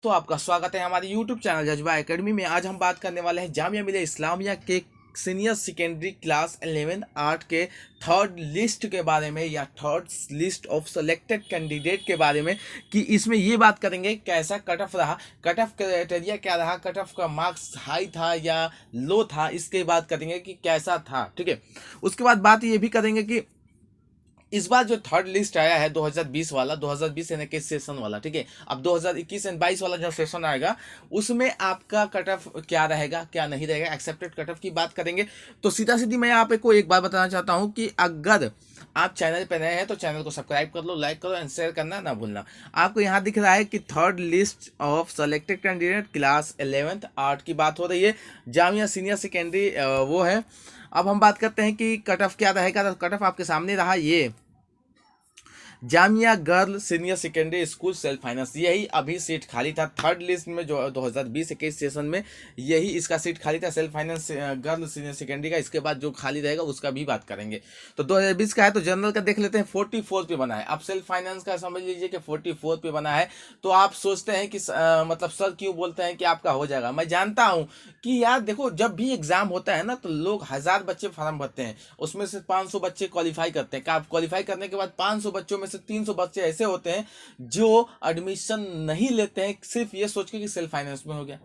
तो आपका स्वागत है हमारे YouTube चैनल जज्बा एकेडमी में। आज हम बात करने वाले हैं जामिया मिलिया इस्लामिया के सीनियर सेकेंडरी क्लास 11 आर्ट के थर्ड लिस्ट के बारे में, या third list of selected candidate के बारे में। कि इसमें ये बात करेंगे कैसा कट ऑफ रहा, कट ऑफ क्राइटेरिया क्या रहा, कट ऑफ का मार्क्स हाई था या लो था, इसके बात करेंगे कि कैसा था। ठीक है, उसके बाद बात ये भी करेंगे कि इस बार जो थर्ड लिस्ट आया है 2020 वाला, 2020 यानी कि सेशन वाला, ठीक है, अब 2021 एंड 22 वाला जो सेशन आएगा उसमें आपका कट ऑफ क्या रहेगा क्या नहीं रहेगा, एक्सेप्टेड कट ऑफ की बात करेंगे। तो सीधा सीधी मैं आपको एक बात बताना चाहता हूं कि अगर आप चैनल पर नए हैं तो चैनल को सब्सक्राइब कर लो, लाइक करो एंड शेयर करना ना भूलना। आपको यहाँ दिख रहा है कि third list of selected candidate class 11th art की बात हो रही है, जामिया सीनियर सेकेंडरी वो है। अब हम बात करते हैं कि कट ऑफ क्या रहेगा। तो कट ऑफ आपके सामने रहा, ये Jamia girl senior secondary school self finance, यही अभी सीट खाली था थर्ड लिस्ट में जो 2020-21 सेशन में, यही इसका सीट खाली था self finance girl senior secondary का। इसके बाद जो खाली रहेगा उसका भी बात करेंगे। तो 2020 का है तो जनरल का देख लेते हैं, 44 पे बना है। अब सेल्फ फाइनेंस का समझ लीजिए कि 44 पे बना है। तो आप सोचते हैं कि मतलब सर क्यों बोलते हैं कि आपका हो जाएगा। मैं जानता हूँ कि यार देखो, जब भी एग्जाम होता है ना तो लोग 1000 बच्चे फॉर्म भरते हैं, उसमें से 500 बच्चे क्वालिफाई करते हैं। क्वालिफाई करने के बाद 500 बच्चों में से 300 बच्चे ऐसे होते हैं जो एडमिशन नहीं लेते हैं, सिर्फ ये सोच के कि सेल्फ फाइनेंस में हो गया।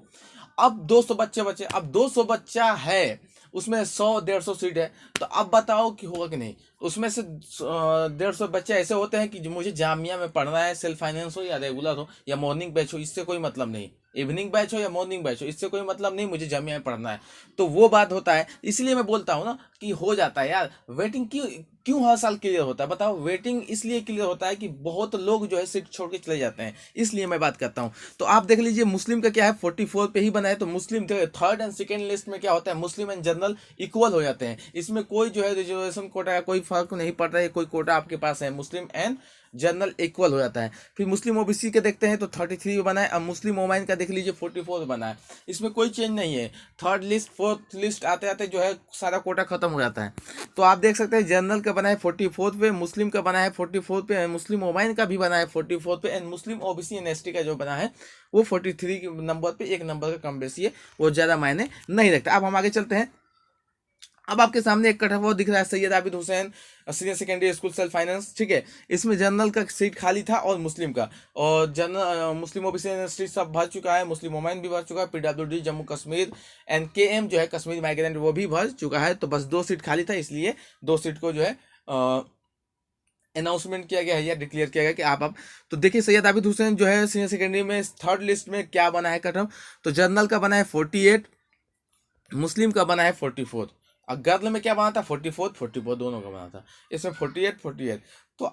अब 200 बच्चे बचे, अब 200 बच्चा है, उसमें 100-150 सीट है, तो अब बताओ कि होगा कि नहीं। उसमें से 150 बच्चे ऐसे होते हैं कि जो मुझे जामिया में पढ़ना है, सेल्फ फाइनेंस हो या रेगुलर हो या मॉर्निंग बैच हो, इससे कोई मतलब नहीं, इवनिंग बैच हो या मॉर्निंग बैच हो, इससे कोई मतलब नहीं, मुझे जामिया में पढ़ना है। तो वो बात होता है, इसलिए मैं बोलता हूँ ना कि हो जाता है यार। वेटिंग क्यों क्यों हर साल क्लियर होता है बताओ। वेटिंग इसलिए क्लियर होता है कि बहुत लोग जो है सीट छोड़ के चले जाते हैं, इसलिए मैं बात करता हूँ। तो आप देख लीजिए मुस्लिम का क्या है, 44 पे ही बना है। तो मुस्लिम थर्ड एंड सेकेंड लिस्ट में क्या होता है, मुस्लिम एंड जनरल इक्वल हो जाते हैं। इसमें कोई जो है रिजर्वेशन कोटा का कोई फर्क नहीं पड़ता है, कोई कोटा आपके पास है, मुस्लिम एंड जनरल इक्वल हो जाता है। फिर मुस्लिम ओबीसी के देखते हैं तो 33 बना है। अब मुस्लिम ओमाइन का देख लीजिए 44 बना है, इसमें कोई चेंज नहीं है। थर्ड लिस्ट फोर्थ लिस्ट आते आते जो है सारा कोटा खत्म हो जाता है। तो आप देख सकते हैं जनरल का बना है 44 पे, मुस्लिम का बना है 44 पे, मुस्लिम ओमाइन का भी बना है 44 पे, and Muslim OBC and ST का जो बना है वो 43 नंबर पे, एक नंबर का कम बेसी है, वो ज़्यादा मायने नहीं रखता। अब हम आगे चलते हैं। अब आपके सामने एक कट ऑफ वो दिख रहा है, Syed Abid Hussain senior secondary school self finance, ठीक है। इसमें जनरल का सीट खाली था और मुस्लिम का, और जनरल मुस्लिम ओबीसी यूनिवर्सिटी सब भर चुका है, मुस्लिम ओमाइन भी भर चुका है, PWD Jammu Kashmir and KM जो है कश्मीर माइग्रेंट वो भी भर चुका है। तो बस 2 सीट खाली था, इसलिए 2 सीट को जो है अनाउंसमेंट किया गया है या डिक्लेयर किया गया कि आप तो देखिए सैयद आबिद हुसैन जो है सीनियर सेकेंडरी में थर्ड लिस्ट में क्या बना है कट ऑफ। तो जनरल का बना है 48, मुस्लिम का बना है 44, और गर्ल में क्या बना था 44 दोनों का बना था, इसमें 48। तो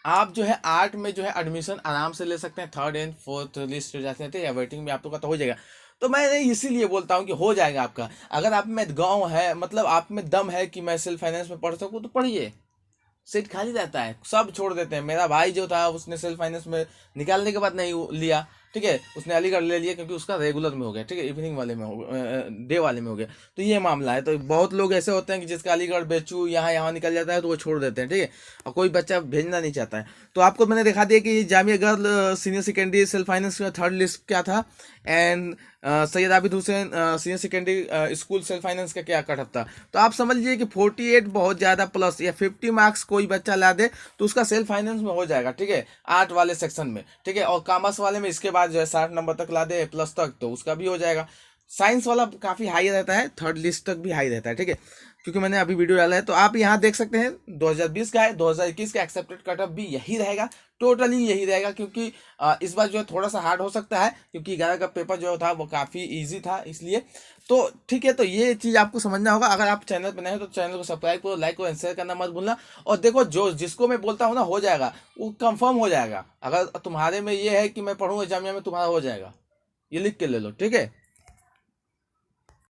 आप जो है आर्ट में जो है एडमिशन आराम से ले सकते हैं, थर्ड एंड फोर्थ लिस्ट जाते थे या वेटिंग में आप लोग का तो हो जाएगा। तो मैं इसीलिए बोलता हूँ कि हो जाएगा आपका। अगर आप में गाँव है, मतलब आप में दम है कि मैं सेल्फ फाइनेंस में पढ़ सकूँ तो पढ़िए, सीट खाली रहता है, सब छोड़ देते हैं। मेरा भाई जो था उसने सेल्फ फाइनेंस में निकालने के बाद नहीं लिया, ठीक है, उसने अलीगढ़ ले लिया क्योंकि उसका रेगुलर में हो गया, ठीक है, इवनिंग वाले में हो डे वाले में हो गया। तो ये मामला है। तो बहुत लोग ऐसे होते हैं कि जिसका अलीगढ़ बेचू यहाँ यहाँ निकल जाता है तो वो छोड़ देते हैं, ठीक है, और कोई बच्चा भेजना नहीं चाहता है। तो आपको मैंने दिखा दिया कि Jamia girl senior secondary self finance का थर्ड लिस्ट क्या था, and Syed Abid Hussain senior secondary school self finance का क्या कट ऑफ था। तो आप समझ लीजिए कि 48 बहुत ज़्यादा प्लस या 50 मार्क्स कोई बच्चा ला दे तो उसका सेल्फ फाइनेंस में हो जाएगा, ठीक है, आर्ट वाले सेक्शन में, ठीक है, और कॉमर्स वाले में इसके बाद जो है 60 नंबर तक ला दे प्लस तक तो उसका भी हो जाएगा। साइंस वाला काफ़ी हाई रहता है, थर्ड लिस्ट तक भी हाई रहता है, ठीक है, क्योंकि मैंने अभी वीडियो डाला है। तो आप यहाँ देख सकते हैं 2020 का है, 2021 का एक्सेप्टेड कट ऑफ भी यही रहेगा, टोटली यही रहेगा। क्योंकि इस बार जो है थोड़ा सा हार्ड हो सकता है क्योंकि 11 का पेपर जो था वो काफ़ी इजी था, इसलिए। तो ठीक है, तो ये चीज़ आपको समझना होगा। अगर आप चैनल पर नए हो तो चैनल को सब्सक्राइब करो, लाइक करो एंड शेयर करना मत भूलना। और देखो, जो जिसको मैं बोलता हूँ ना हो जाएगा, वो कंफर्म हो जाएगा। अगर तुम्हारे में ये है कि मैं पढ़ूंगा जामिया में, तुम्हारा हो जाएगा, ये लिख के ले लो, ठीक है।